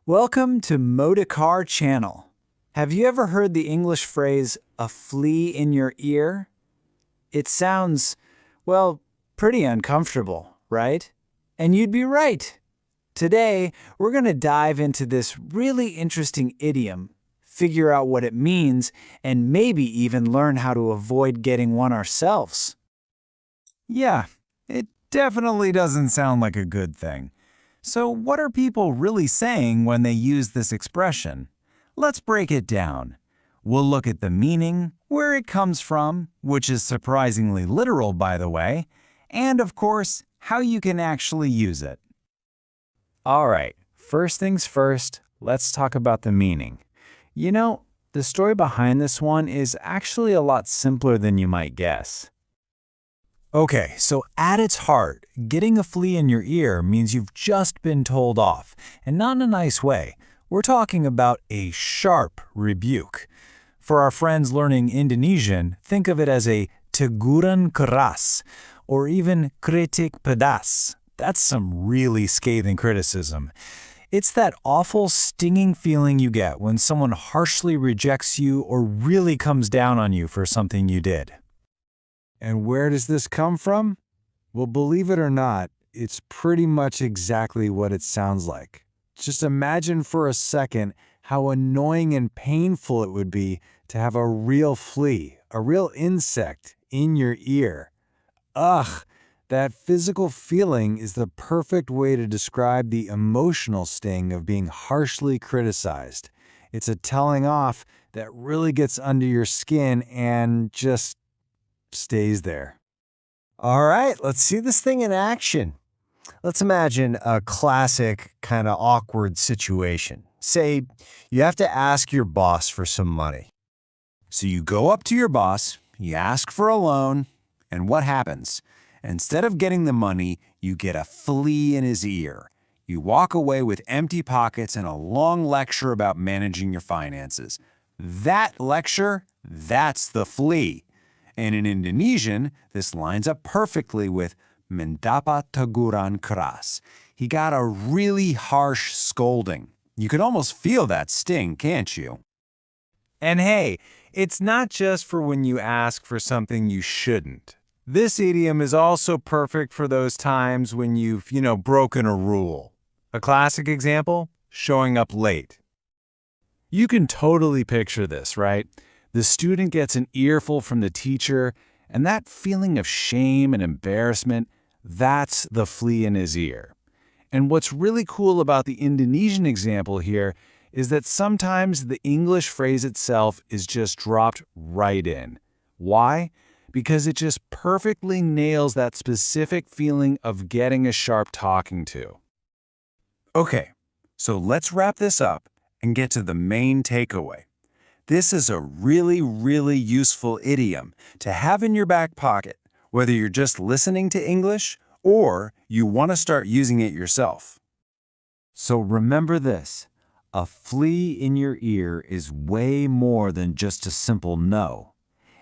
Welcome to Modikar channel. Have you ever heard the English phrase, a flea in your ear? It sounds, well, pretty uncomfortable, right? And you'd be right. Today, we're going to dive into this really interesting idiom, figure out what it means, and maybe even learn how to avoid getting one ourselves. Yeah, it definitely doesn't sound like a good thing. So what are people really saying when they use this expression? Let's break it down. We'll look at the meaning, where it comes from, which is surprisingly literal, by the way, and of course, how you can actually use it. All right, first things first, let's talk about the meaning. You know, the story behind this one is actually a lot simpler than you might guess. Okay, so at its heart, getting a flea in your ear means you've just been told off, and not in a nice way. We're talking about a sharp rebuke. For our friends learning Indonesian, think of it as a teguran keras, or even kritik pedas. That's some really scathing criticism. It's that awful, stinging feeling you get when someone harshly rejects you or really comes down on you for something you did. And where does this come from? Well, believe it or not, it's pretty much exactly what it sounds like. Just imagine for a second how annoying and painful it would be to have a real flea, a real insect, in your ear. Ugh, that physical feeling is the perfect way to describe the emotional sting of being harshly criticized. It's a telling off that really gets under your skin and just stays there. All right, let's see this thing in action. Let's imagine a classic kind of awkward situation. Say you have to ask your boss for some money. So you go up to your boss, you ask for a loan, and what happens? Instead of getting the money, you get a flea in his ear. You walk away with empty pockets and a long lecture about managing your finances. That lecture, that's the flea. And in Indonesian, this lines up perfectly with mendapat teguran keras. He got a really harsh scolding. You could almost feel that sting, can't you? And hey, it's not just for when you ask for something you shouldn't. This idiom is also perfect for those times when you've, broken a rule. A classic example, showing up late. You can totally picture this, right? The student gets an earful from the teacher, and that feeling of shame and embarrassment, that's the flea in his ear. And what's really cool about the Indonesian example here is that sometimes the English phrase itself is just dropped right in. Why? Because it just perfectly nails that specific feeling of getting a sharp talking to. Okay, so let's wrap this up and get to the main takeaway. This is a really, really useful idiom to have in your back pocket, whether you're just listening to English or you want to start using it yourself. So remember this, a flea in your ear is way more than just a simple no.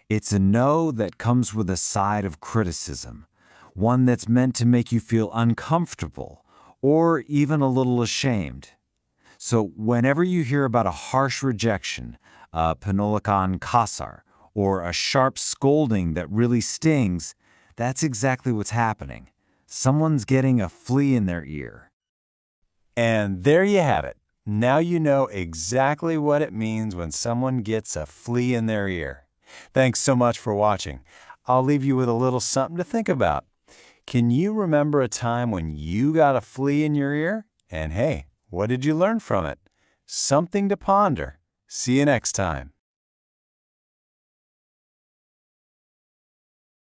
It's a no that comes with a side of criticism, one that's meant to make you feel uncomfortable or even a little ashamed. So whenever you hear about a harsh rejection, a penolakan kasar, or a sharp scolding that really stings, that's exactly what's happening. Someone's getting a flea in their ear. And there you have it. Now you know exactly what it means when someone gets a flea in their ear. Thanks so much for watching. I'll leave you with a little something to think about. Can you remember a time when you got a flea in your ear? And hey, what did you learn from it? Something to ponder. See you next time.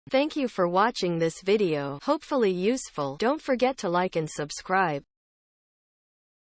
Thank you for watching this video. Hopefully useful. Don't forget to like and subscribe.